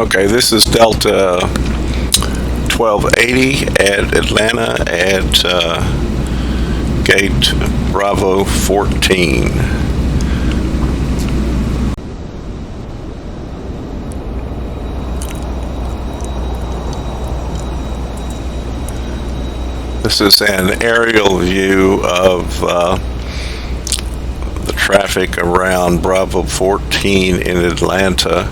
Okay, this is Delta 1280 at Atlanta at gate Bravo 14. This is an aerial view of the traffic around Bravo 14 in Atlanta.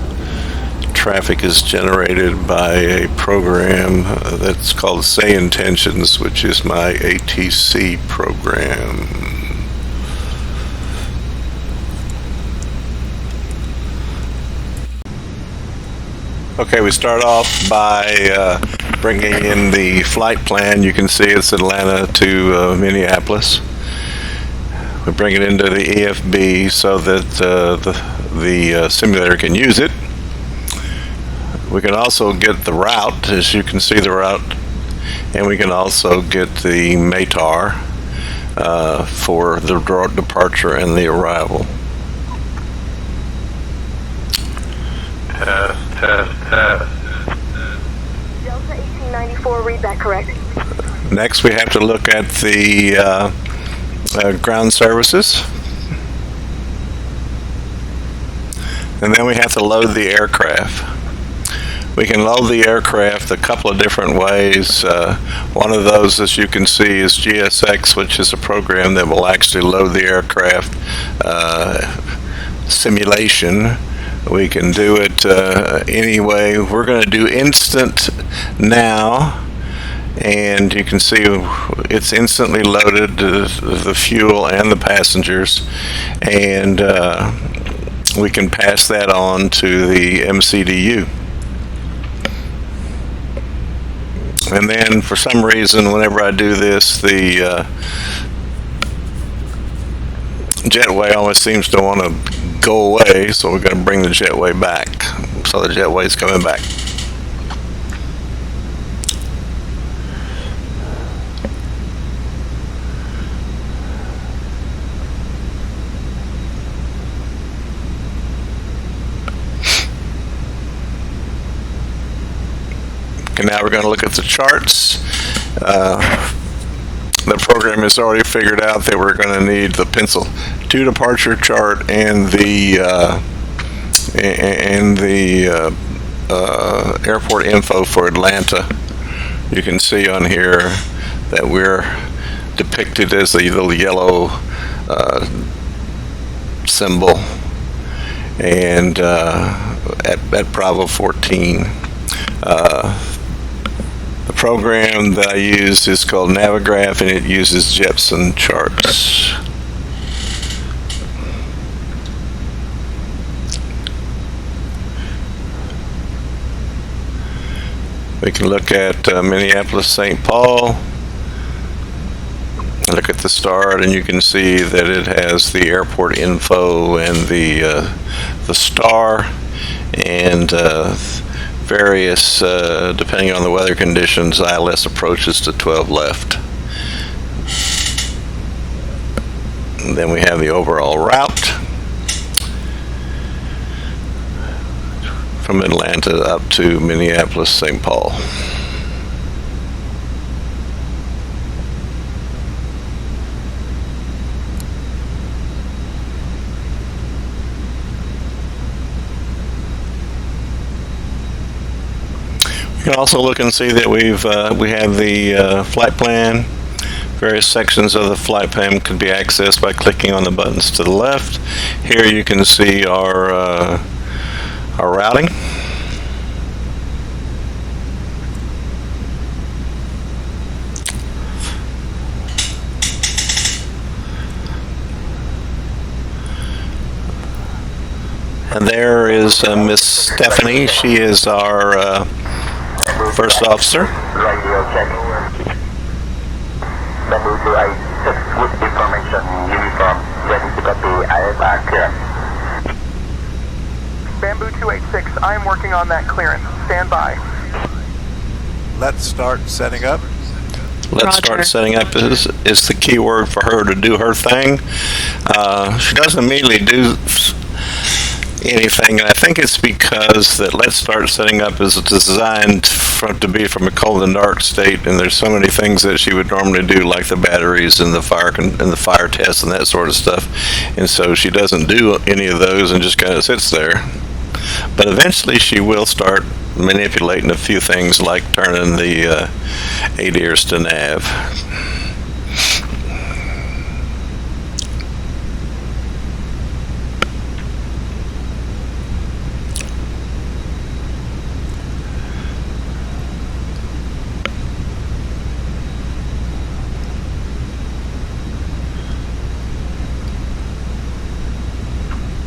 Traffic is generated by a program that's called Say Intentions, which is my ATC program. Okay, we start off by bringing in the flight plan. You can see it's Atlanta to Minneapolis. We bring it into the EFB so that the simulator can use it. We can also get the route, as you can see the route, and we can also get the METAR for the departure and the arrival. Test. Delta 1894, read that correct. Next, we have to look at the ground services. And then we have to load the aircraft. We can load the aircraft a couple of different ways. One of those, as you can see, is GSX, which is a program that will actually load the aircraft simulation. We can do it anyway. We're going to do instant now, and you can see it's instantly loaded, the fuel and the passengers, and we can pass that on to the MCDU. And then for some reason, whenever I do this, the jetway always seems to want to go away, so we're going to bring the jetway back. So the jetway is coming back. Okay, now we're going to look at the charts. The program has already figured out that we're going to need the pencil 2 departure chart and the airport info for Atlanta. You can see on here that we're depicted as the little yellow symbol, and at Bravo 14. The program that I use is called Navigraph, and it uses Jepson charts. We can look at Minneapolis-St. Paul. Look at the start, and you can see that it has the airport info and the star, and various, depending on the weather conditions, ILS approaches to 12 left. And then we have the overall route from Atlanta up to Minneapolis, St. Paul. You can also look and see that we have the flight plan. Various sections of the flight plan can be accessed by clicking on the buttons to the left. Here you can see our routing. And there is Miss Stephanie. She is our first officer. Radio check. Bamboo 286 with information uniform ready to copy IFR clearance. Bamboo 286, I am working on that clearance. Stand by. Let's start setting up. Let's start setting up is the key word for her to do her thing. She doesn't immediately do anything, and I think it's because that Let's Start Setting Up is designed to be from a cold and dark state, and there's so many things that she would normally do, like the batteries and the fire tests and that sort of stuff, and so she doesn't do any of those and just kind of sits there. But eventually she will start manipulating a few things, like turning the ADIRS to nav.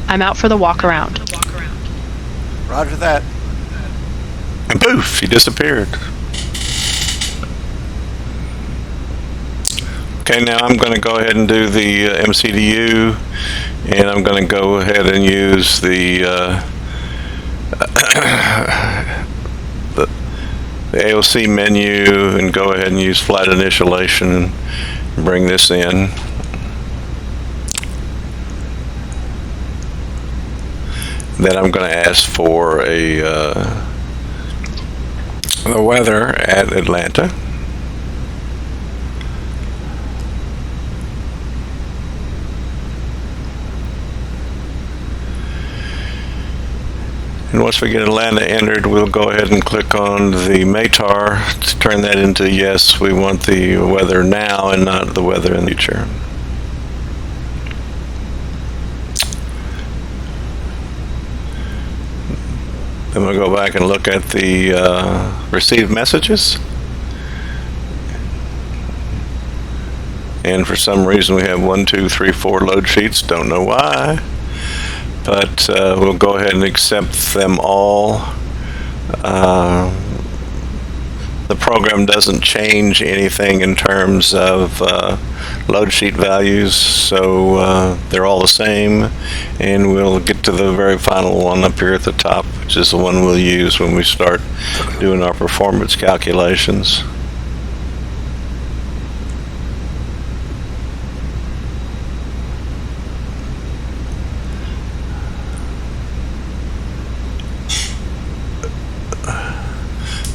I'm out for the walk around. Roger that. And poof, he disappeared. Okay, now I'm going to go ahead and do the MCDU, and I'm going to go ahead and use the AOC menu and go ahead and use flight initialization and bring this in. Then I'm going to ask for the weather at Atlanta. And once we get Atlanta entered, we'll go ahead and click on the METAR to turn that into yes, we want the weather now and not the weather in the future. Then we'll go back and look at the received messages. And for some reason we have 1, 2, 3, 4 load sheets. Don't know why. But we'll go ahead and accept them all. The program doesn't change anything in terms of load sheet values, so they're all the same, and we'll get to the very final one up here at the top, which is the one we'll use when we start doing our performance calculations.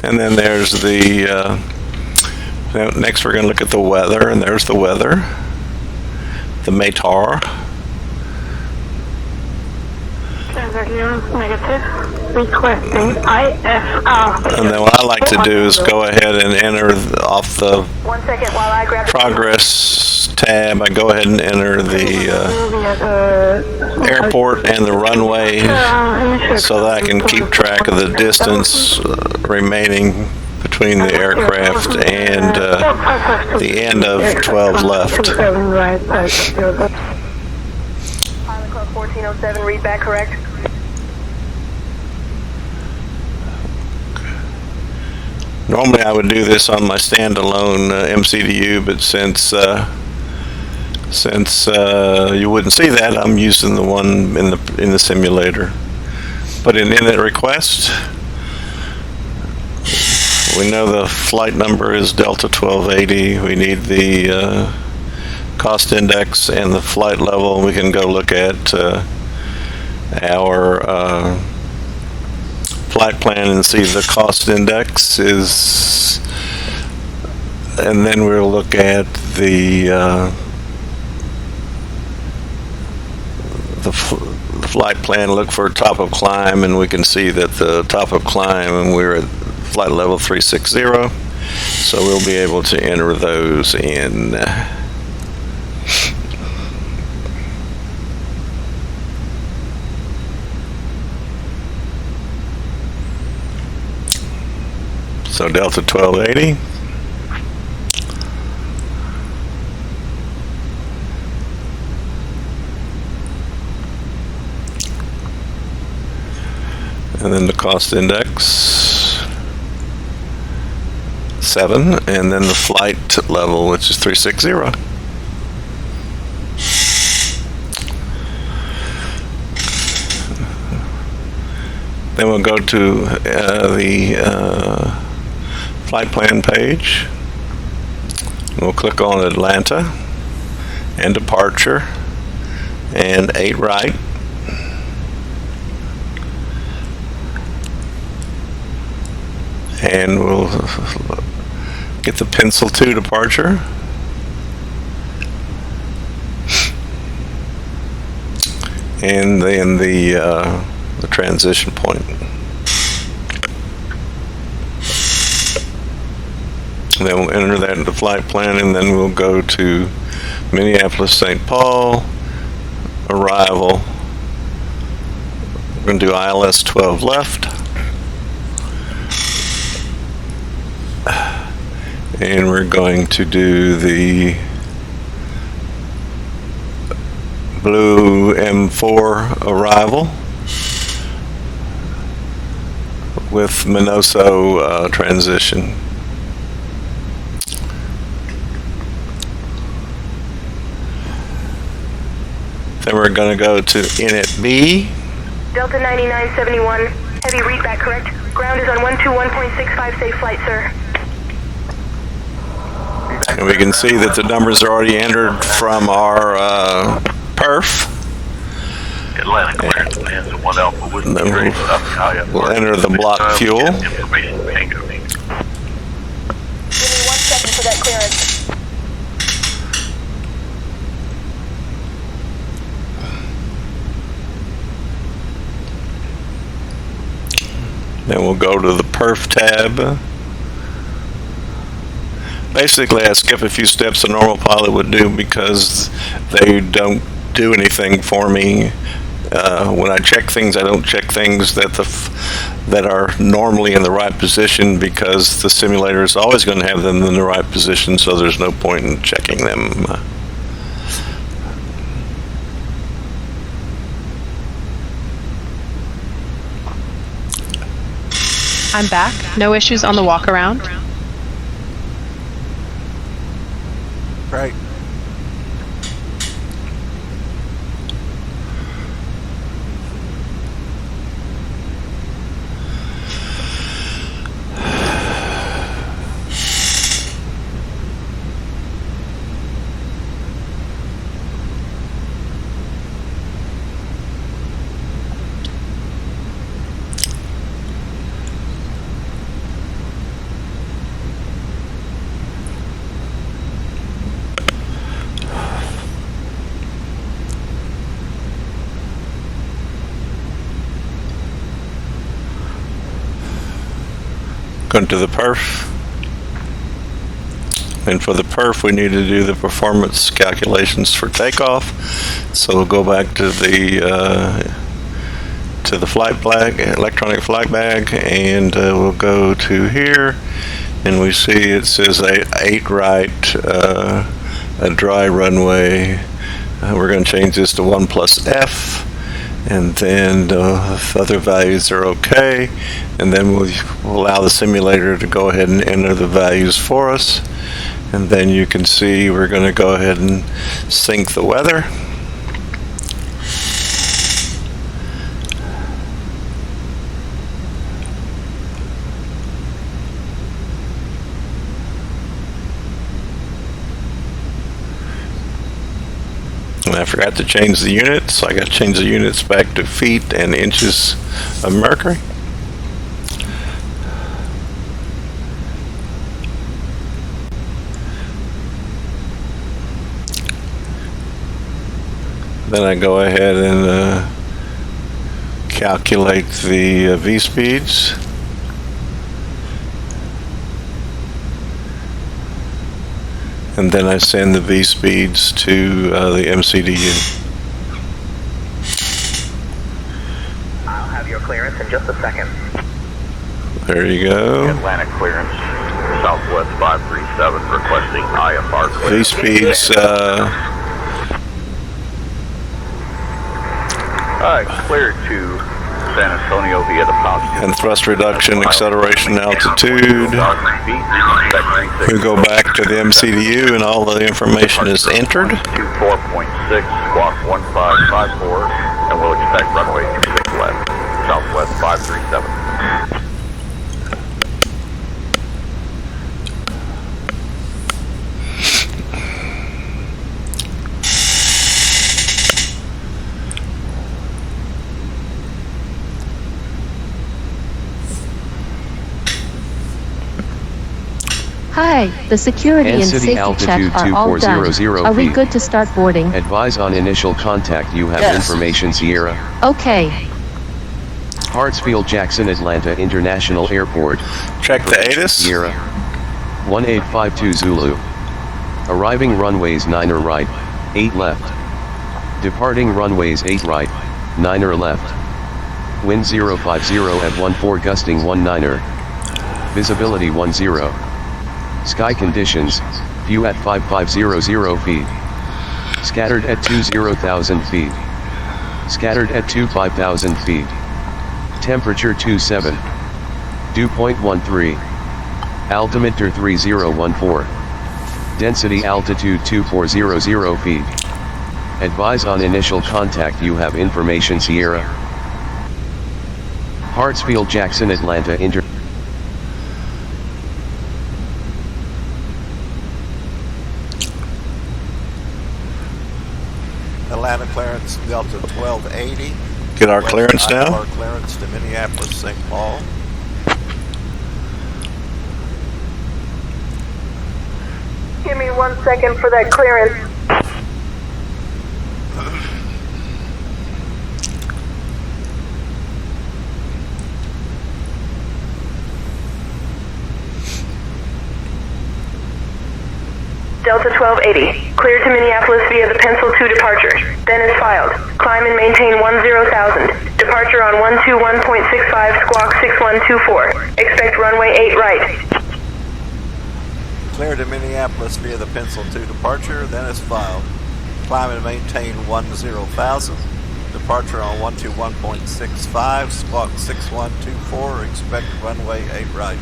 And then there's the, next we're going to look at the weather, and there's the weather, the METAR. Negative. Requesting IFR. And then what I like to do is go ahead and enter off the 1 second while I grab progress tab. I go ahead and enter the airport and the runway so that I can keep track of the distance remaining between the aircraft and the end of 12 left. Pilot Club 1407, read back correct. Normally I would do this on my standalone MCDU, but since you wouldn't see that, I'm using the one in the simulator. Put in init request. We know the flight number is Delta 1280. We need the cost index and the flight level. We can go look at our flight plan and see the cost index is, and then we'll look at the flight plan, look for top of climb, and we can see that the top of climb, and we're at flight level 360, so we'll be able to enter those in. So Delta 1280. And then the cost index 7, and then the flight level, which is 360. Then we'll go to the flight plan page. We'll click on Atlanta and departure and 8 right. and we'll get the pencil to departure. And then the transition point. And then we'll enter that into flight plan, and then we'll go to Minneapolis, St. Paul, arrival. We're going to do ILS 12 left. And we're going to do the Blue M4 arrival with Minoso transition. Then we're going to go to Init B. Delta 9971, heavy readback correct? Ground is on 121.65, safe flight, sir. And we can see that the numbers are already entered from our perf. Atlantic clearance lands at 1 Alpha with And then we'll enter the block fuel. Information tango. Give me 1 second for that clearance. Then we'll go to the perf tab. Basically, I skip a few steps a normal pilot would do because they don't do anything for me. When I check things, I don't check things that are normally in the right position because the simulator is always going to have them in the right position, so there's no point in checking them. I'm back. No issues on the walk around. Right. Going to the perf. And for the perf, we need to do the performance calculations for takeoff. So we'll go back to the flight bag, electronic flight bag, and we'll go to here, and we see it says 8 right, a dry runway. We're going to change this to 1 plus F. And then if other values are okay, and then we'll allow the simulator to go ahead and enter the values for us. And then you can see we're going to go ahead and sync the weather. And I forgot to change the units, so I got to change the units back to feet and inches of mercury. Then I go ahead and calculate the V speeds. And then I send the V speeds to the MCDU. I'll have your clearance in just a second. There you go. Atlantic clearance, Southwest 537, requesting IFR V clearance. speeds, Cleared to San Antonio via the pouch. and thrust reduction, acceleration, altitude. We go back to the MCDU and all the information is entered. 24.6, squawk 1554, and we'll expect runway 26 left, Southwest 537. Hi, the security and City safety altitude check are all done. 2400 Are we feet. good to start boarding? Advise on initial contact. You have Yes. information, Sierra. Okay. Hartsfield Jackson Atlanta International Airport. Check the ATIS. Sierra 1852 Zulu. Arriving runways 9 right, 8 left. Departing runways 8 right, 9 left. Wind 050 at 14 gusting 19. Visibility 10. Sky conditions, view at 5500 feet. Scattered at 20,000 feet. Scattered at 25,000 feet. Temperature 27. Dew point 13. Altimeter 3014. Density altitude 2400 feet. Advise on initial contact. You have information, Sierra. Hartsfield Jackson Atlanta Atlanta clearance Delta 1280. Get our clearance now. Our clearance to Minneapolis, St. Paul. Give me 1 second for that clearance. Delta 1280, cleared to Minneapolis via the Pencil 2 departure. Then is filed. Climb and maintain 10,000. Departure on 121.65 squawk 6124. Expect runway 8 right. Cleared to Minneapolis via the Pencil 2 departure, then is filed. Climb and maintain 10,000. Departure on 121.65 squawk 6124. Expect runway 8 right.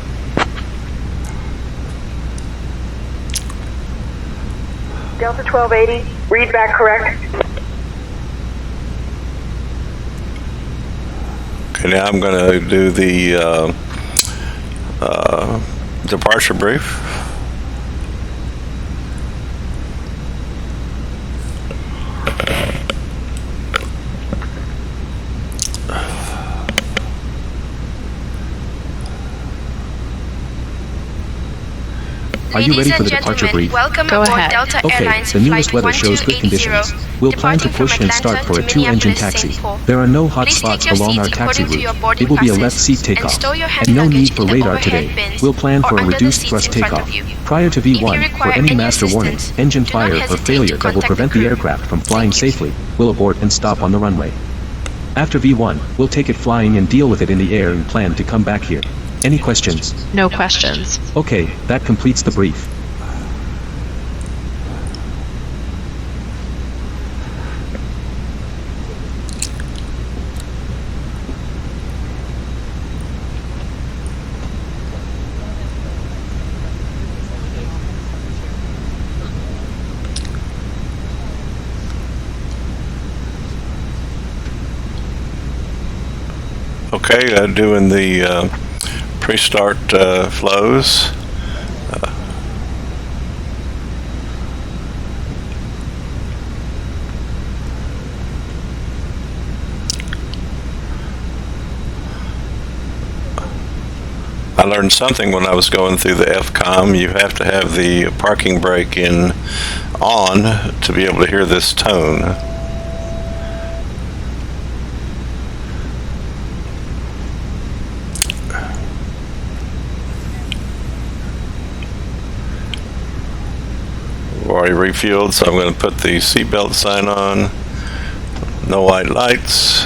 Delta 1280, read back correct. Okay, now I'm going to do the departure brief. Are you ready for the departure brief? Welcome aboard Delta Okay, the newest weather shows good conditions. We'll plan to push and start for a 2-engine taxi. There are no hot spots along our taxi route. It will be a left seat takeoff. And no need for radar today. We'll plan for a reduced thrust takeoff. Prior to V1, for any master warning, engine fire or failure that will prevent the aircraft from flying safely, we'll abort and stop on the runway. After V1, we'll take it flying and deal with it in the air and plan to come back here. Any questions? No questions. Okay, that completes the brief. Okay, doing the pre-start flows. I learned something when I was going through the FCOM. You have to have the parking brake on to be able to hear this tone. Already refueled, so I'm going to put the seatbelt sign on. No white lights.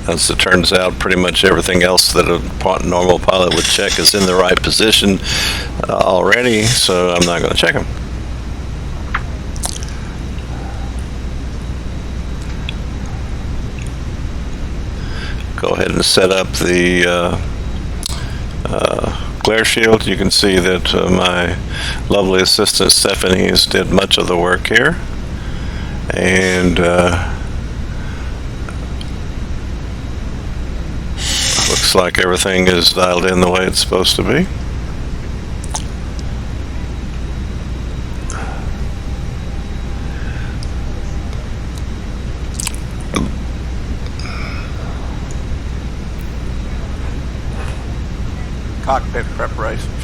As it turns out, pretty much everything else that a normal pilot would check is in the right position already, so I'm not going to check them. Go ahead and set up the glare shield. You can see that my lovely assistant Stephanie has did much of the work here, and looks like everything is dialed in the way it's supposed to be.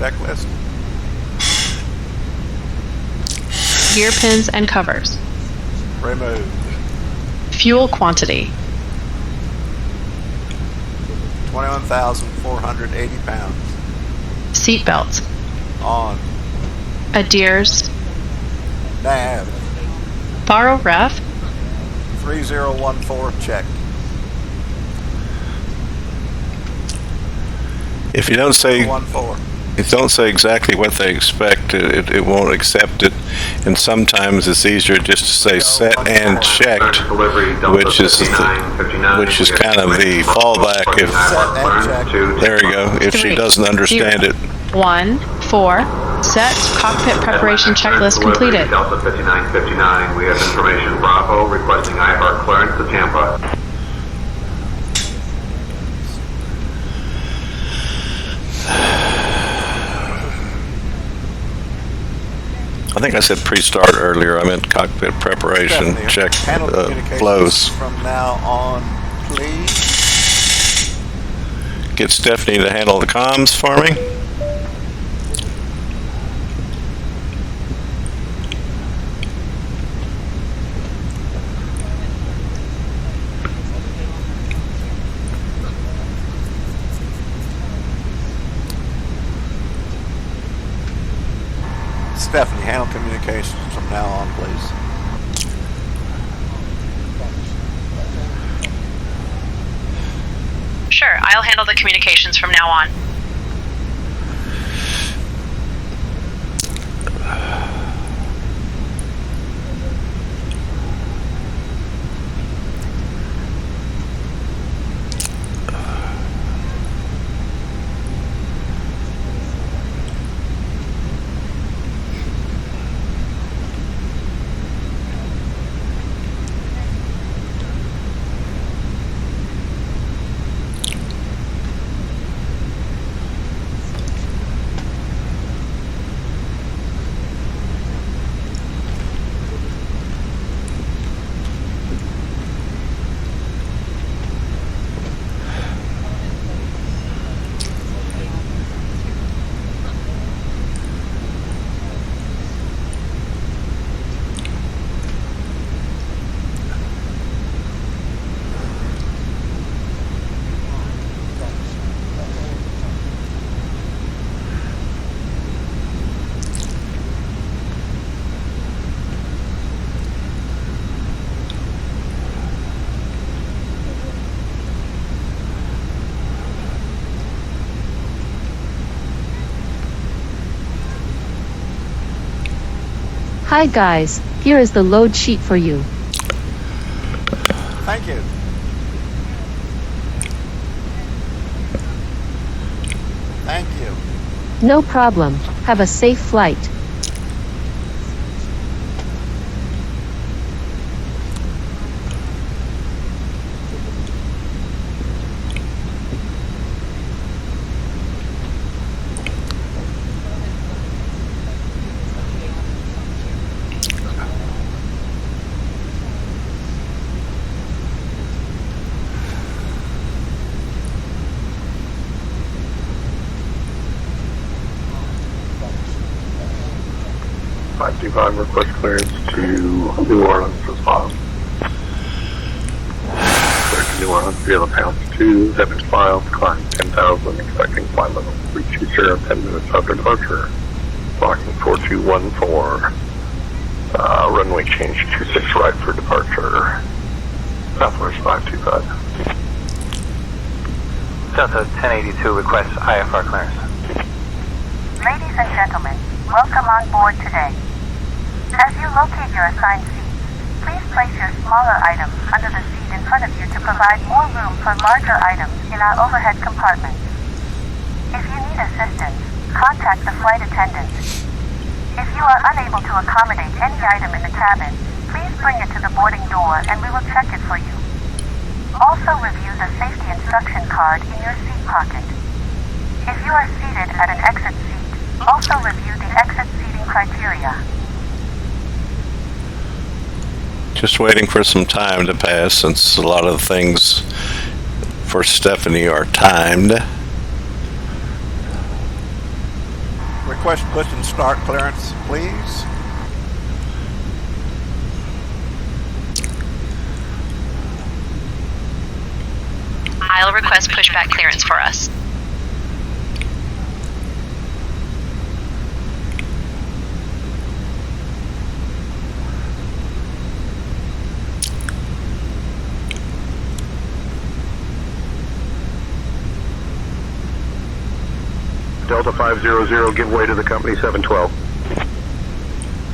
checklist. Gear pins and covers. Remove. Fuel quantity. 21,480 pounds. Seat belts. On. Adheres. Nav. Borrow ref. 3014 check. If you don't say 14. If you don't say exactly what they expect, it won't accept it. And sometimes it's easier just to say set and checked, which is kind of the fallback. If there you go. If she doesn't understand it. 1, 4. Set cockpit preparation checklist completed. Delta 5959. We have information Bravo requesting IFR clearance to Tampa. I think I said pre-start earlier. I meant cockpit preparation. Stephanie, Check handle communications flows. from now on, please. Get Stephanie to handle the comms for me. Stephanie, handle communications from now on, please. Sure, I'll handle the communications from now on. Hi guys, here is the load sheet for you. Thank you. Thank you. No problem. Have a safe flight. Divine request clearance to New Orleans as follows. Clear to New Orleans via the pounds 2, have been filed, climb 10,000, expecting flight level 320, 10 minutes after departure. Blocking 4214, runway change 26 right for departure. Southwest 525. Delta 1082 requests IFR clearance. Ladies and gentlemen, welcome on board today. As you locate your assigned seats, please place your smaller items under the seat in front of you to provide more room for larger items in our overhead compartments. If you need assistance, contact the flight attendant. If you are unable to accommodate any item in the cabin, please bring it to the boarding door and we will check it for you. Also review the safety instruction card in your seat pocket. If you are seated at an exit seat, also review the exit seating criteria. Just waiting for some time to pass, since a lot of things for Stephanie are timed. request push and start clearance, please. I'll request pushback clearance for us. Delta 500, give way to the company 712.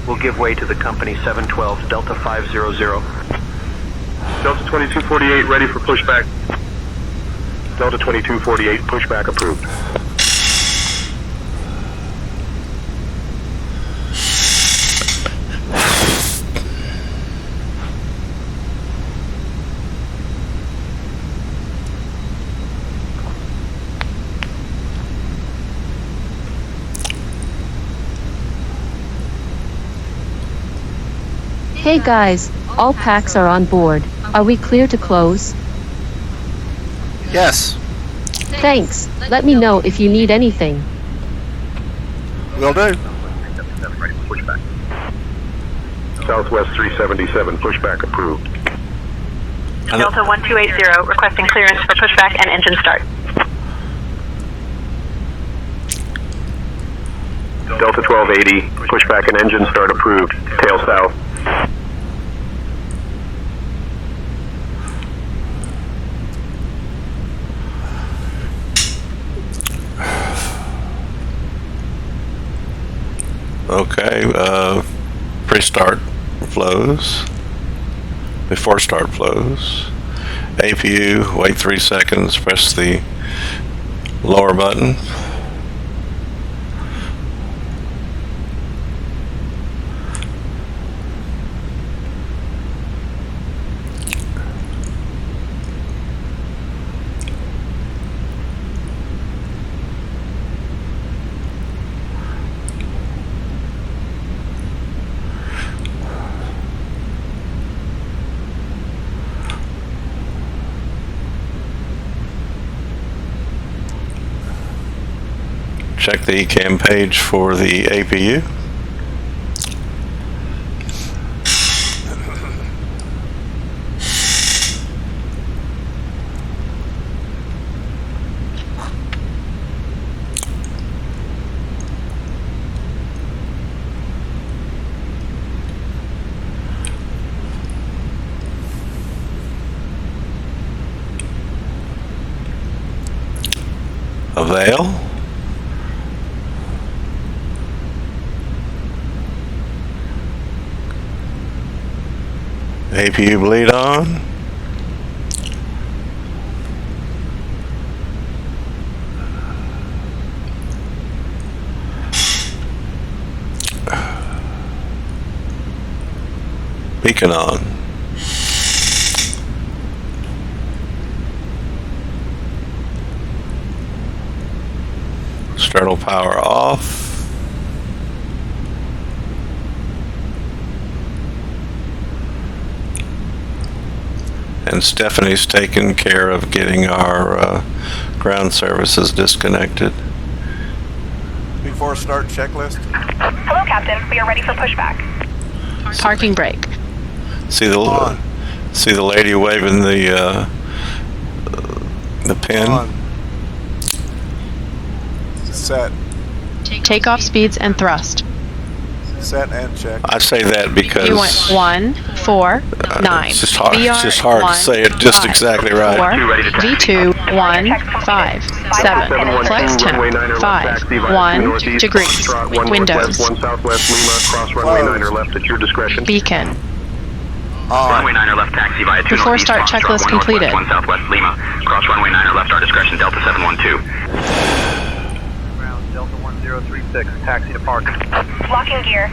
We'll give way to the company 712, Delta 500. Delta 2248, ready for pushback. Delta 2248, pushback approved. Hey guys, all packs are on board. Are we clear to close? Yes. Thanks. Let me know if you need anything. Will do. Southwest 377, pushback approved. Delta 1280, requesting clearance for pushback and engine start. Delta 1280, pushback and engine start approved. Tail south. Okay, pre-start flows, before start flows. APU, wait 3 seconds, press the lower button. Check the ECAM page for the APU. Avail. APU bleed on. Beacon on. Startle power off. And Stephanie's taken care of getting our ground services disconnected. Before start checklist. Hello, Captain. We are ready for pushback. Parking brake. See the lady waving the pin. On. Set. Takeoff speeds and thrust. Set and check. I say that because You want 1, 4, 9. it's just hard. VR, It's just hard 1, to say it just 5, exactly right. 4, V2, 1, 5, 7. Flex temp, 5, 1 degrees. Windows. 1 southwest Lima, cross runway 9 left at your discretion. Beacon. Runway 9 left, taxi via 2 Before start checklist completed. 1 southwest Lima, cross runway 9 left, our discretion, Delta 712. Ground Delta 1036, taxi to parking. Locking gear.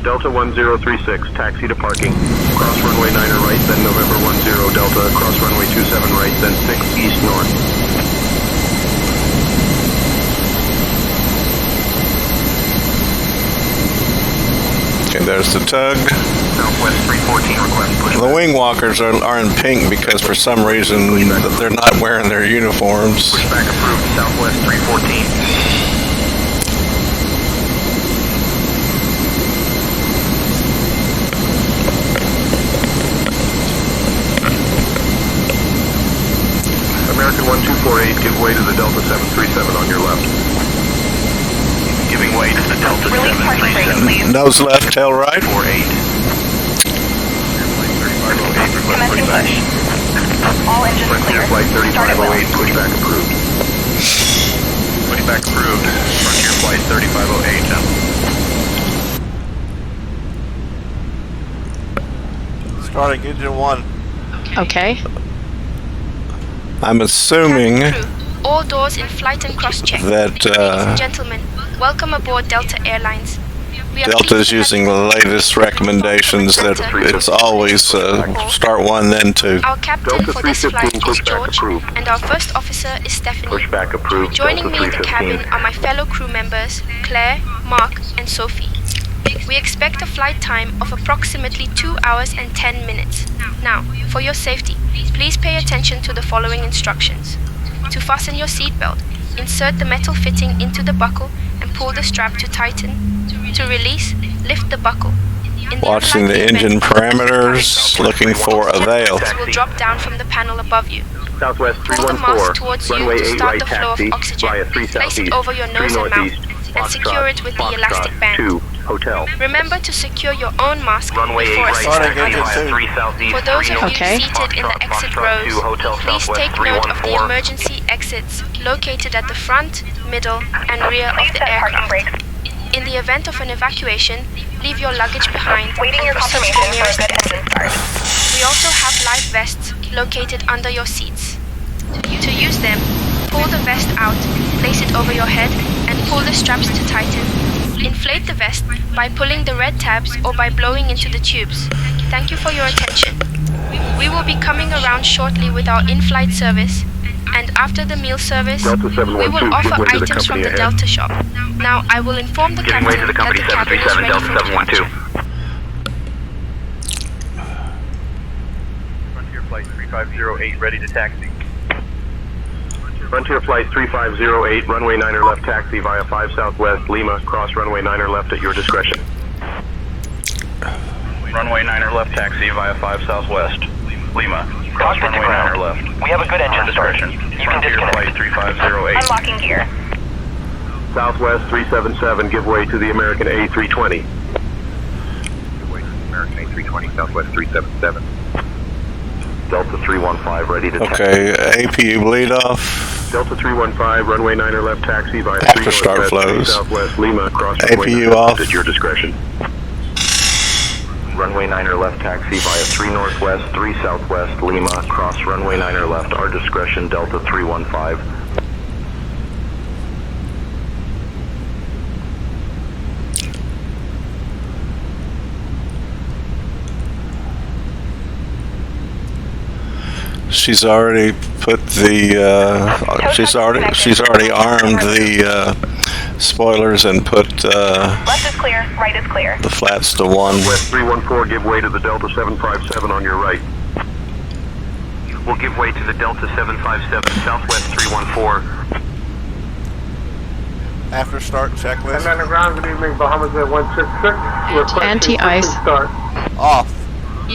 Delta 1036, taxi to parking. Cross runway 9 right, then November 10 Delta, cross runway 27 right, then 6 east north. Okay, there's the tug. Southwest 314, request push. The wing walkers are in pink because for some reason they're not wearing their uniforms. Pushback approved, Southwest 314. to the Delta 737 on your left. Giving way to the Delta 737. Nose left, tail right. 48. Commencing push. All engines clear. Flight Start at will. 3508, pushback approved. Pushback approved. Frontier Flight 3508. Starting engine 1. Okay. I'm assuming All doors in flight and cross-check. that Ladies and gentlemen, welcome aboard Delta Airlines. We are Delta is pleased to using the have you latest recommendations that it's always start 1 then 2. Our captain for this flight is George, and our first officer is Stephanie. Pushback approved. Joining Delta me in the 315. cabin are my fellow crew members, Claire, Mark, and Sophie. We expect a flight time of approximately 2 hours and 10 minutes. Now, for your safety, please pay attention to the following instructions. To fasten your seatbelt, insert the metal fitting into the buckle and pull the strap to tighten. To release, lift the buckle. In Watching the engine parameters, looking for a veil. will drop down from the panel above you. Southwest Pull the mask 314, towards you runway to 8 start right the flow taxi, of oxygen. via 3 Place it southeast, over your 3 nose and mouth northeast, and secure it with the elastic band. 2, hotel. Remember to secure your own mask Runway 8 before right assisting taxi others. via 3 southeast. For those of you Okay. seated in the exit Foxtrot 2, rows, Hotel please Southwest take note of the 314. emergency exits located at the front, middle, and rear of the aircraft. In the event of an evacuation, leave your luggage behind Waiting your and proceed to confirmation the for a nearest good exit. engine start. We also have life vests located under your seats. To use them, pull the vest out, place it over your head, and pull the straps to tighten. Inflate the vest by pulling the red tabs or by blowing into the tubes. Thank you for your attention. We will be coming around shortly with our in-flight service, and after the meal service, Delta we 712, will give offer way to the items from company the ahead. Delta shop. Now, I will inform the Giving way to captain the that company the cabin is 737 ready Delta for departure. 712. Frontier Flight 3508 ready to taxi. Frontier Flight 3508, runway 9er left taxi via 5 Southwest, Lima, cross runway 9er left at your discretion. Runway 9er left taxi via 5 Southwest. Lima. Cross Cockpit to runway 9er ground. left. We have a good engine start. Discretion. You can Frontier disconnect. Flight 3508. Unlocking gear. Southwest 377, give way to the American A320. Give way to the American A320, Southwest 377. Delta 315, ready to taxi. Okay, APU bleed off. Delta 315, runway 9er left taxi via After 3 start Northwest, 3 flows. Southwest, Lima, cross runway APU 9er off. left at your discretion. Runway 9er left taxi via 3 Northwest, 3 Southwest, Lima, cross runway 9er left, our discretion, Delta 315. She's already put the she's already armed the spoilers and put Left is clear, right is clear. the flats to 1. West 314, give way to the Delta 757 on your right. We'll give way to the Delta 757, Southwest 314. After start checklist. Underground, good evening, Bahamas at 166. Anti-ice. Start. Off.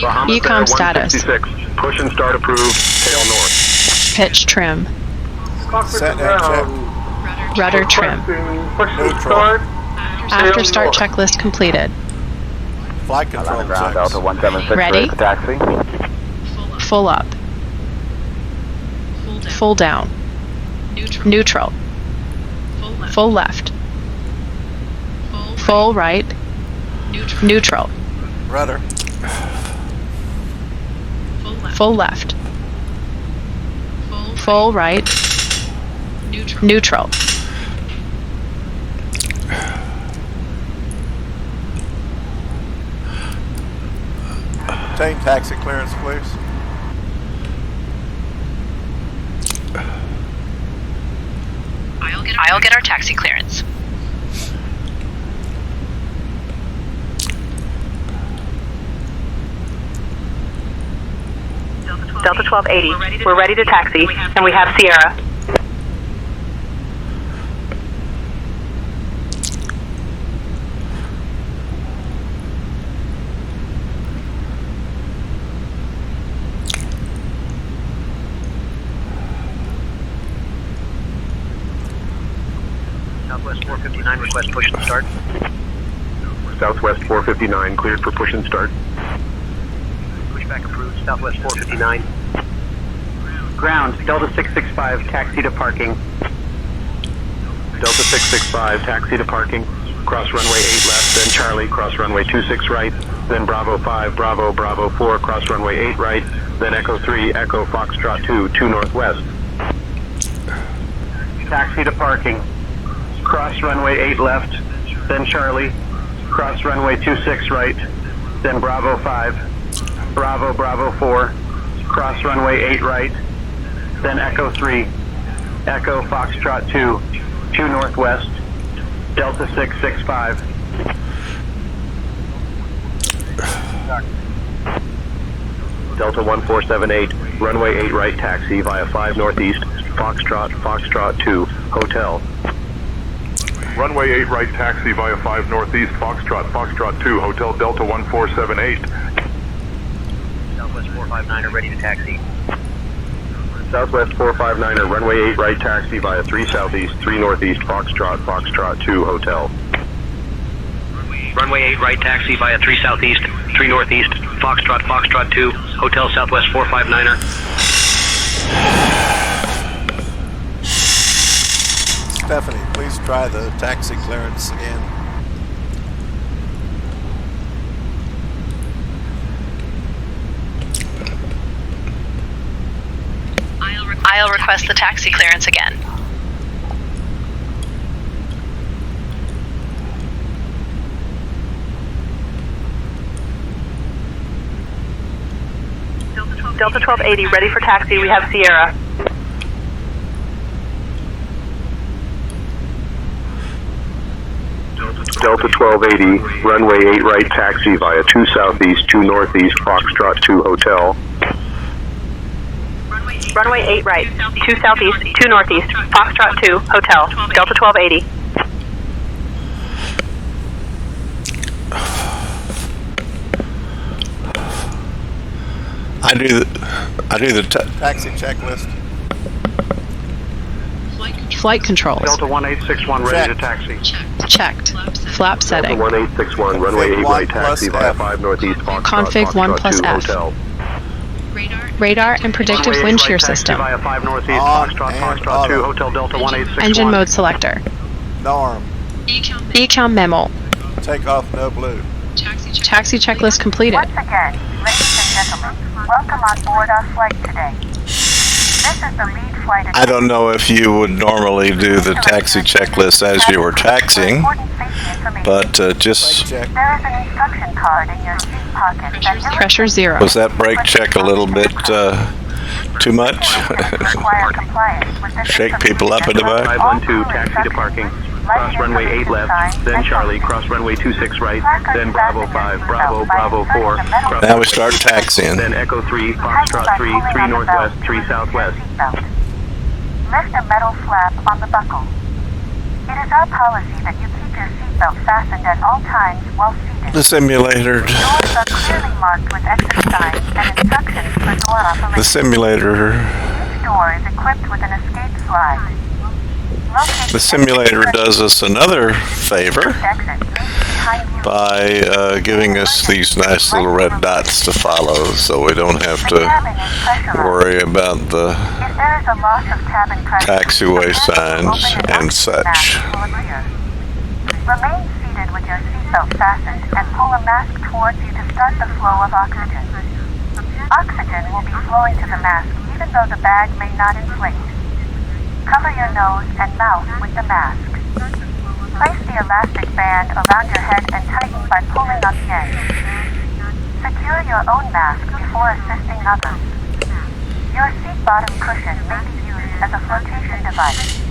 Bahamas Ecom Air status. 166, push and start approved, tail north. Pitch trim. Cockpit Set to and ground. Rudder trim. Push and Neutral. start. After Tail start north. checklist completed. Flight control checks. Delta 176 Ready? for taxi. Full up. Full down. Neutral. Full left. Full right. Neutral. Rudder. Full left. Full right. Neutral. Obtain taxi clearance, please. I'll get our taxi clearance. Delta 1280, we're ready to taxi, and we have Sierra. 459, request push and start. Southwest 459, cleared for push and start. Pushback approved, Southwest 459. Ground, Delta 665, taxi to parking. Delta 665, taxi to parking. Cross runway 8 left, then Charlie, cross runway 26 right, then Bravo 5, Bravo, Bravo 4, cross runway 8 right, then Echo 3, Echo Foxtrot 2, 2 northwest. Taxi to parking. Cross runway 8 left, then Charlie, cross runway 26 right, then Bravo 5, Bravo, Bravo 4, cross runway 8 right, then Echo 3, Echo Foxtrot 2, 2 northwest, Delta 665. Delta 1478, runway 8 right taxi via 5 northeast, Foxtrot, Foxtrot 2, hotel. Runway 8 right taxi via 5 northeast, Foxtrot, Foxtrot 2, hotel Delta 1478. Southwest 459 are ready to taxi. Southwest 459er, runway 8 right taxi via 3 southeast, 3 northeast, Foxtrot, Foxtrot 2, hotel. Runway 8 right taxi via 3 southeast, 3 northeast, Foxtrot, Foxtrot 2, hotel Southwest 459er. Stephanie, please try the taxi clearance again. I'll request the taxi clearance again. Delta 1280, ready for taxi. We have Sierra. Delta 1280, runway 8 right taxi via 2 southeast, 2 northeast, Foxtrot 2, hotel. Runway 8 right, 2 southeast, 2 northeast, Foxtrot 2, hotel, Delta 1280. I do the taxi checklist. Flight controls. Delta 1861 ready to taxi. Checked. Flap setting. Delta 1861, runway 8 right taxi via 5 northeast, Foxtrot, Config 1 plus 2, F. hotel. Radar and predictive wind shear system. Via 5 northeast, Foxtrot, Foxtrot 2, hotel Delta 1861. Engine mode selector. Norm. ECAM memo. Take off no blue. Taxi checklist completed. Once again, ladies and gentlemen, welcome on board our flight today. This is the lead flight I don't know if you would normally do the taxi checklist as you were taxiing, but just... There is an instruction card in your seat pocket that Pressure 0. Was that brake check a little bit too much? Shake people up in the back? 512, taxi to parking. Cross runway 8 left, then Charlie, cross runway 26 right, then Bravo 5, Bravo, Bravo 4. Now we start taxiing. Then Echo 3, Foxtrot 3, 3 northwest, 3 southwest. Lift a metal flap on the buckle. It is our policy that you keep your seatbelt fastened at all times while seated. The simulator. Doors are clearly marked with exit signs and instructions for door operation. The simulator. Each door is equipped with an escape slide. The simulator does us another favor by giving us these nice little red dots to follow, so we don't have to worry about the taxiway signs and such. Remain seated with your seatbelt fastened and pull a mask towards you to start the flow of oxygen. Oxygen will be flowing to the mask even though the bag may not inflate. Cover your nose and mouth with the mask. Place the elastic band around your head and tighten by pulling on the end. Secure your own mask before assisting others. Your seat bottom cushion may be used as a flotation device.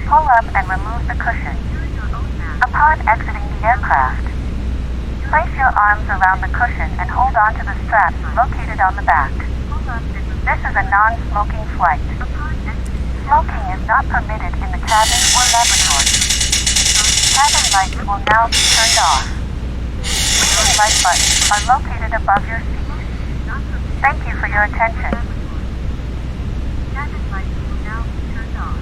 Pull up and remove the cushion. Upon exiting the aircraft, place your arms around the cushion and hold on to the straps located on the back. This is a non-smoking flight. Smoking is not permitted in the cabin or laboratory. Cabin lights will now be turned off. Reading light buttons are located above your seat. Thank you for your attention. Cabin lights will now be turned off.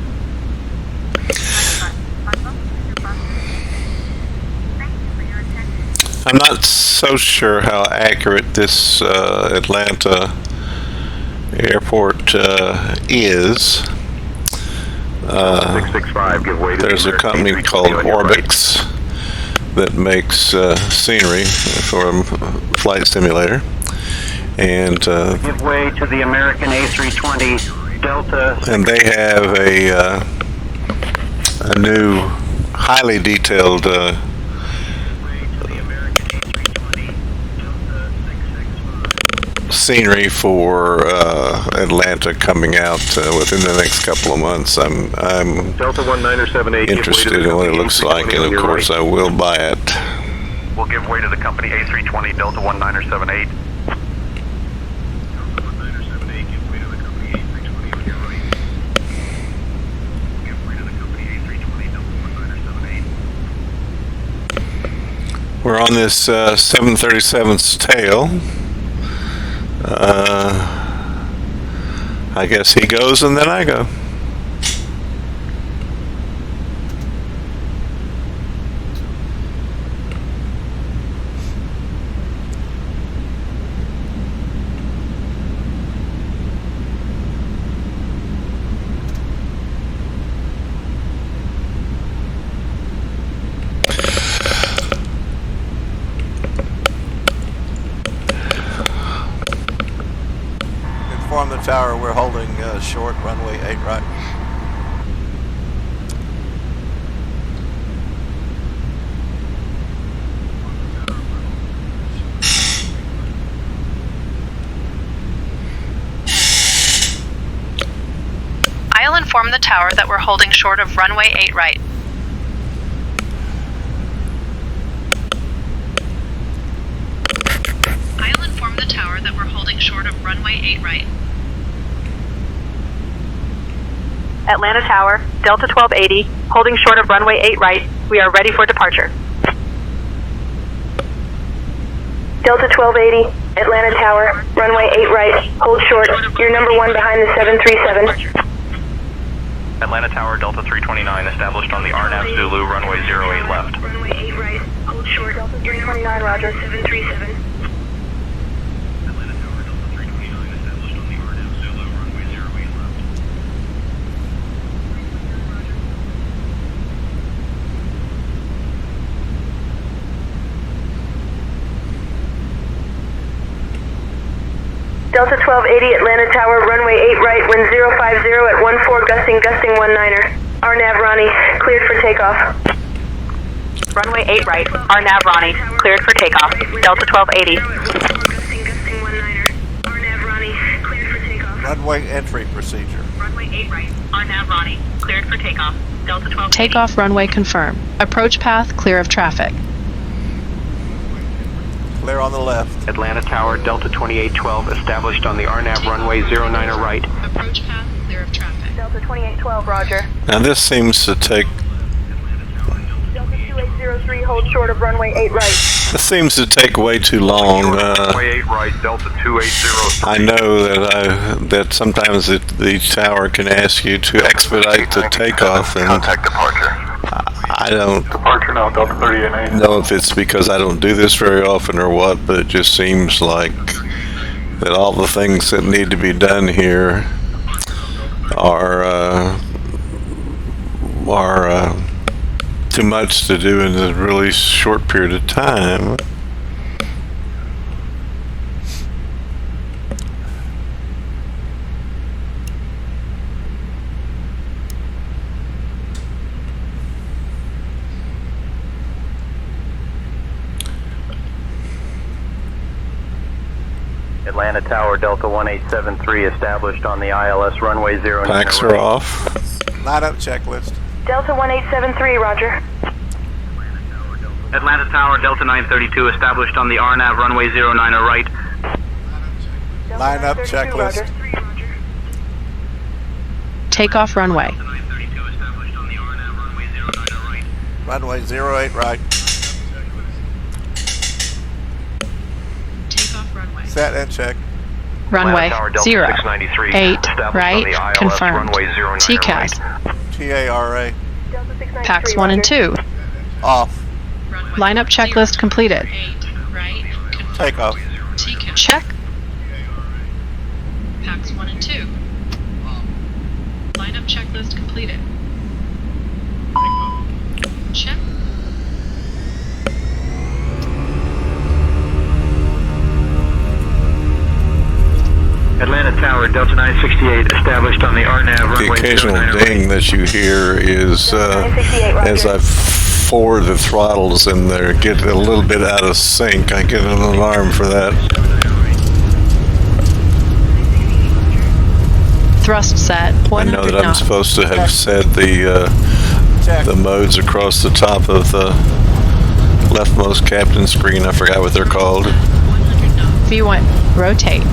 I'm not so sure how accurate this Atlanta airport is. 665, give way to There's a company called Orbix that makes scenery for a flight simulator, and Give way to the American A320 Delta. And they have a new, highly detailed scenery for Atlanta coming out within the next couple of months. I'm Delta 1978, interested in what it looks like, and of course I will buy it. We'll give way to the company A320 Delta 1978. We're on this 737's tail. I guess he goes and then I go. Inform the tower we're holding short runway 8 right. I'll inform the tower that we're holding short of runway 8 right. I'll inform the tower that we're holding short of runway 8 right. Atlanta Tower, Delta 1280, holding short of runway 8 right. We are ready for departure. Delta 1280, Atlanta Tower, runway 8 right, hold short. You're number 1 behind the 737. Atlanta Tower, Delta 329, established on the RNAV Zulu, runway 08 left. Runway 8 right, hold short. Delta 329, roger, 737. Delta 1280, Atlanta Tower, runway 8 right, wind 050 at 14, gusting 19er. RNAV Ronnie, cleared for takeoff. Runway 8 right, RNAV Ronnie, cleared for takeoff. Delta 1280. Gusting 19er. RNAV Ronnie, cleared for takeoff. Runway entry procedure. Runway 8 right, RNAV Ronnie, cleared for takeoff. Delta 1280. Takeoff runway confirmed. Approach path clear of traffic. Clear on the left. Atlanta Tower, Delta 2812, established on the RNAV runway 09er right. Approach path clear of traffic. Delta 2812, roger. Now this seems to take Delta 2803, hold short of runway 8 right. This seems to take way too long. Runway 8 right, Delta 2803. I know that sometimes the tower can ask you to expedite the takeoff, and Contact departure. I don't Departure now, Delta 38. know if it's because I don't do this very often or what, but it just seems like that all the things that need to be done here are too much to do in a really short period of time. Atlanta Tower, Delta 1873, established on the ILS runway 09er right. Packs are off. Line up checklist. Delta 1873, roger. Atlanta Tower, Delta 932, established on the RNAV runway 09er right. Line up checklist. Takeoff runway. Runway 08 right. Takeoff runway. Set and check. Runway Tower, Delta 0 693, 8 established on right the ILS confirmed. runway 09er TCAS. TARA. Delta 693, Packs 1 and 2. Off. Runway Lineup checklist completed. Takeoff. Check. Packs 1 and 2. Lineup checklist completed. Check. Atlanta Tower, Delta 968, established on the RNAV The runway occasional 09 ding that you hear is as I forward the throttles and they get a little bit out of sync. I get an alarm for that. Thrust set. I know that I'm knots. supposed to have said the modes across the top of the leftmost captain screen. I forgot what they're called. V1. Rotate.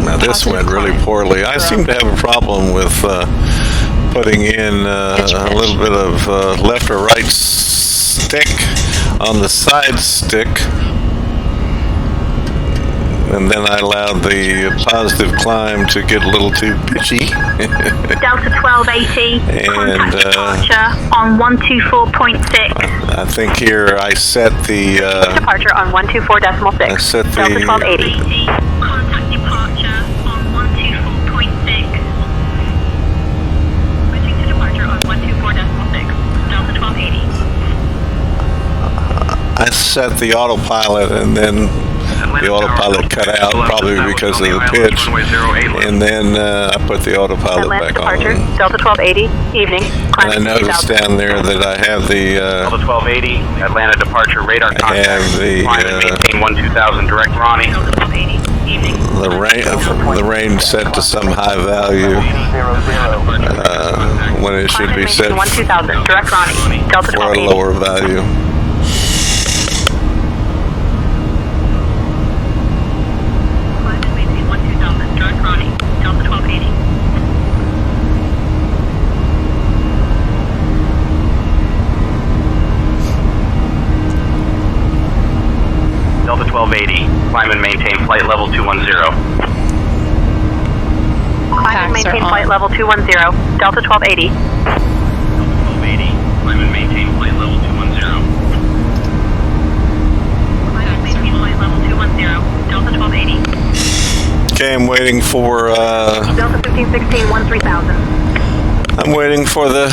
Now this went really poorly. I seem to have a problem with putting in a little bit of left or right stick on the side stick, and then I allowed the positive climb to get a little too pitchy. Delta 1280, contact departure on 124.6. I think here I set the Departure on 124.6. I set Delta the 1280. Contact departure on 124.6. Switching to departure on 124.6. Delta 1280. I set the autopilot, and then the autopilot cut out, probably because of the pitch, and then I put the autopilot back Departure, on. Delta 1280, evening. And I noticed down there that I have the Delta 1280, Atlanta departure, radar I contact. have the Maintain 12000, direct Ronnie. the range set to some high value when it should be set 12000, direct Ronnie. Delta for a 1280. lower value. Maintain 12000, direct Ronnie. Delta 1280. Delta 1280, climb and maintain flight level 210. Climb and maintain flight level 210. Delta 1280. Delta 1280, climb and maintain flight level 210. Climb and maintain flight level 210. Delta 1280. Okay, I'm waiting for Delta 1516, 13000. I'm waiting for the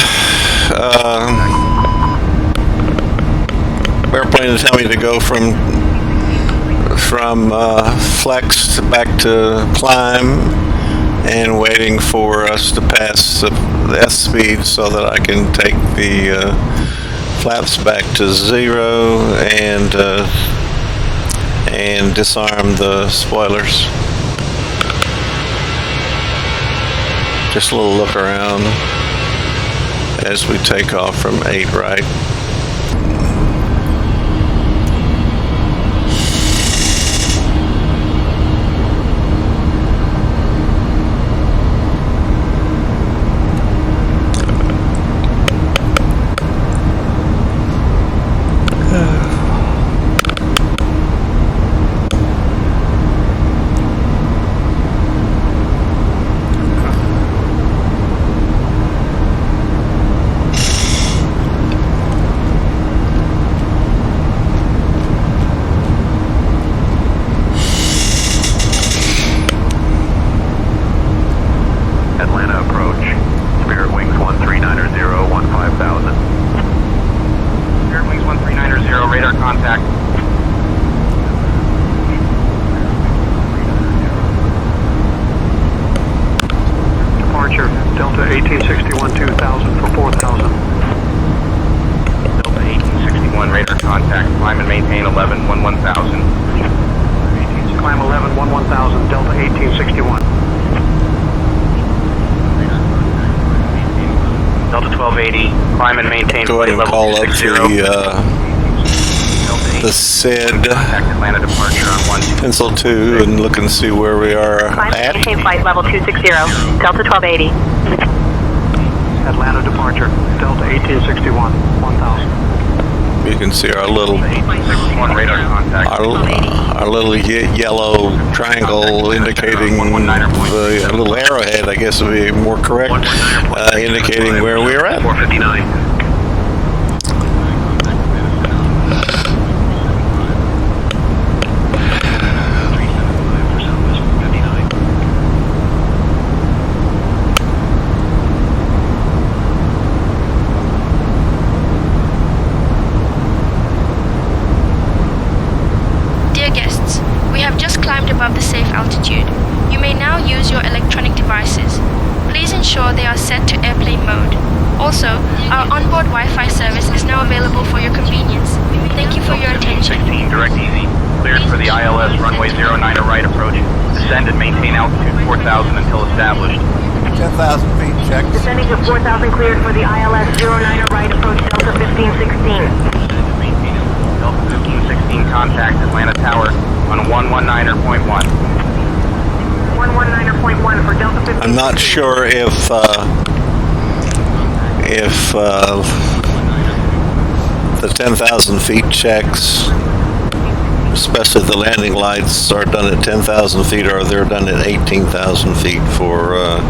airplane to tell me to go from flex back to climb, and waiting for us to pass the S speed so that I can take the flaps back to 0 and disarm the spoilers. Just a little look around as we take off from 8 right. Atlanta approach. Spirit Wings 1390, 15,000. Spirit Wings 1390, radar contact. Departure, Delta 1861, 2000 for 4,000. Delta 1861, radar contact. Climb and maintain 11, 11,000. Climb 11, 11,000, Delta 1861. Delta 1280, climb and maintain Go ahead flight and level call up 260. the SID Atlanta departure on 12. pencil 2 and look and see where we are Climb and at. maintain flight level 260. Delta 1280. Atlanta departure, Delta 1861, 1000. You can see our little our little yellow triangle indicating the little arrowhead, I guess would be more correct, indicating where we are at. 459. Above the safe altitude. You may now use your electronic devices. Please ensure they are set to airplane mode. Also, our onboard Wi-Fi service is now available for your convenience. Thank you for your attention. 16, direct easy. Cleared for the ILS runway 09 right approach. Descend and maintain altitude 4,000 until established. 10,000 feet, check. Descending to 4,000 cleared for the ILS 09 right approach Delta 1516. Delta 1516 contact Atlanta Tower on 119.1. 119.1 for Delta 15. I'm not sure if the 10,000 feet checks, especially the landing lights, are done at 10,000 feet or they're done at 18,000 feet for a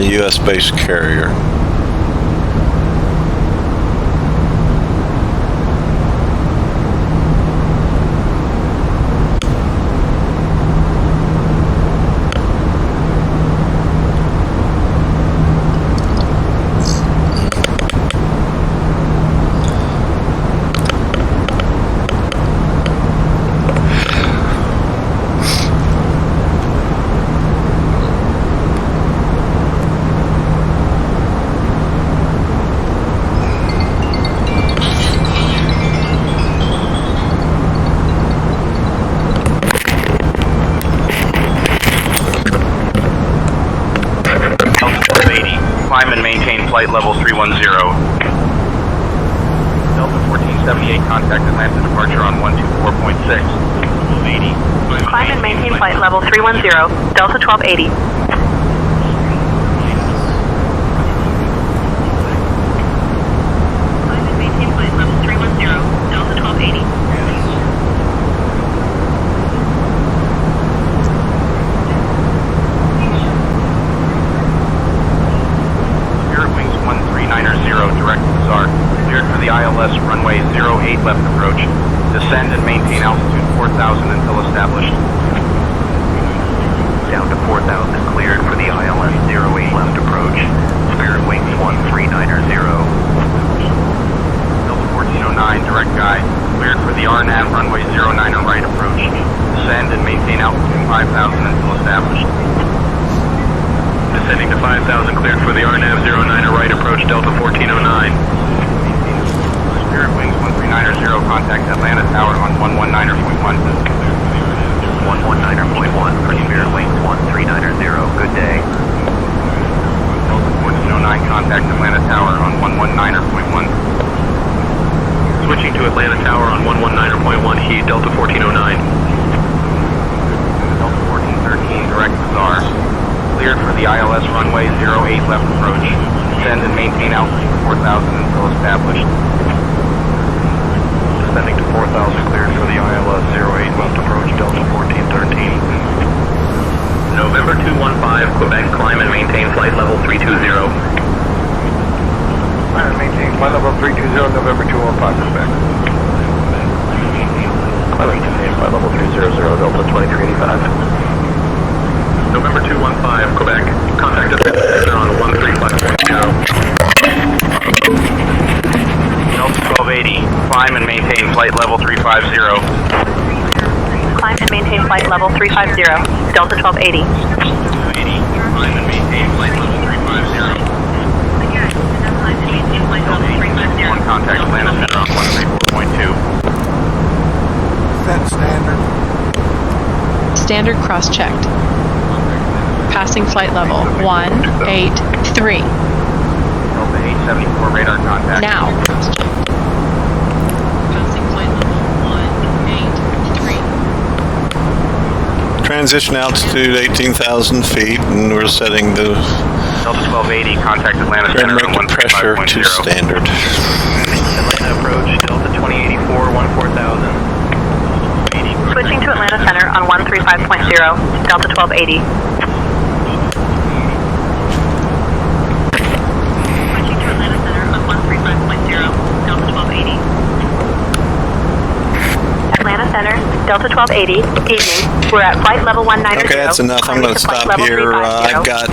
U.S.-based carrier. Climb and maintain flight level 310. Delta 1478, contact Atlanta departure on 124.6. 80. Climb and maintain flight level 310, Delta 1280. Climb and maintain flight level 310, Delta 1280. Direct Bazaar, cleared for the ILS runway 08 left approach. Descend and maintain altitude 4,000 until established. Down to 4,000, cleared for the ILS 08 left approach. Spirit wings 1390. Delta 1409, direct guide, cleared for the RNAV runway 09 right approach. Descend and maintain altitude 5,000 until established. Descending to 5,000, cleared for the RNAV 09 right approach, Delta 1409. Spirit Wings 1390, contact Atlanta Tower on 119.1. 119.1 for Spirit Wings 1390, good day. Delta 1409, contact Atlanta Tower on 119.1. Switching to Atlanta Tower on 119.1, heat Delta 1409. Delta 1413, direct Bazaar. Cleared for the ILS runway 08 left approach. Descend and maintain altitude 4,000 until established. Descending to 4,000, cleared for the ILS 08 left approach, Delta 1413. November 215, Quebec, climb and maintain flight level 320. Climb and maintain flight level 320, November 215, Quebec. Climb and maintain flight level 300, Delta 2385. November 215, Quebec. Contact us on 135.0. Delta 1280, climb and maintain flight level 350. Climb and maintain flight level 350, Delta 1280. 280, climb and maintain flight level 350. One contact Atlanta Center on 134.2. Set standard. Standard cross-checked. Passing flight level 183. Delta 874 radar contact. Now. Passing flight level 183. Transition altitude 18,000 feet, and we're setting the Delta 1280, contact Atlanta Center on pressure 135.0. to standard. Atlanta approach, Delta 28. 14,000. Switching to Atlanta Center on 135.0, Delta 1280. Switching to Atlanta Center on 135.0, Delta 1280. Atlanta Center, Delta 1280, evening. We're at flight level 190. Okay, that's enough. I'm going to stop here. I've got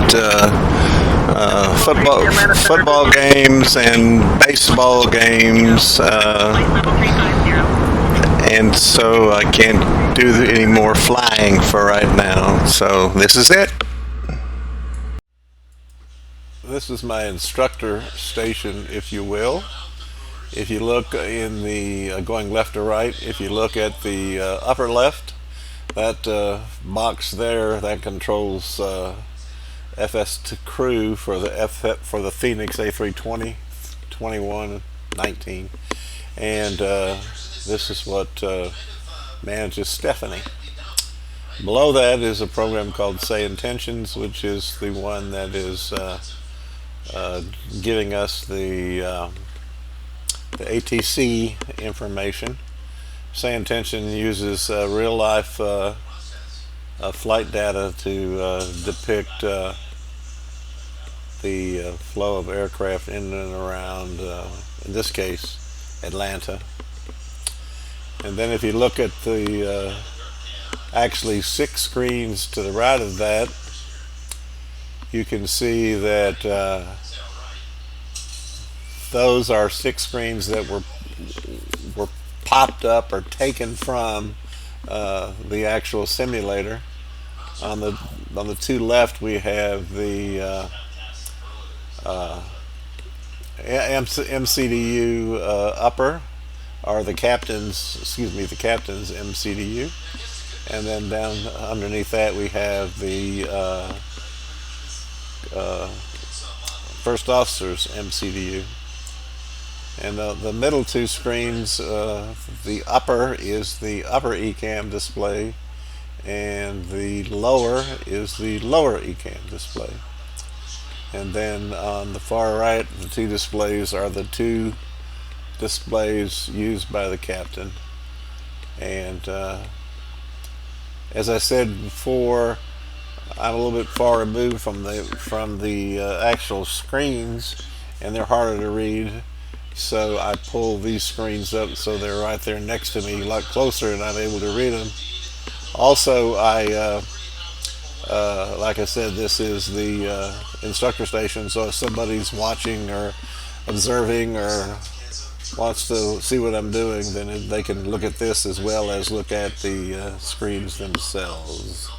football games and baseball games, and so I can't do any more flying for right now. So this is it. This is my instructor station, if you will. If you look in the going left to right, if you look at the upper left, that box there, that controls FS to crew for the Fenix A320 21 19, and this is what manages Stephanie. Below that is a program called Say Intentions, which is the one that is giving us the ATC information. Say Intention uses real life flight data to depict the flow of aircraft in and around, in this case, Atlanta. And then if you look at the actually 6 screens to the right of that, you can see that those are 6 screens that were popped up or taken from the actual simulator. On the 2 left, we have the MCDU upper, or the captain's MCDU, and then down underneath that we have the first officer's MCDU. And the middle 2 screens, the upper is the upper ECAM display, and the lower is the lower ECAM display. And then on the far right, the 2 displays are the 2 displays used by the captain. And as I said before, I'm a little bit far removed from the actual screens, and they're harder to read. So I pull these screens up so they're right there next to me, a lot closer, and I'm able to read them. Also, like I said, this is the instructor station, so if somebody's watching or observing or wants to see what I'm doing, then they can look at this as well as look at the screens themselves.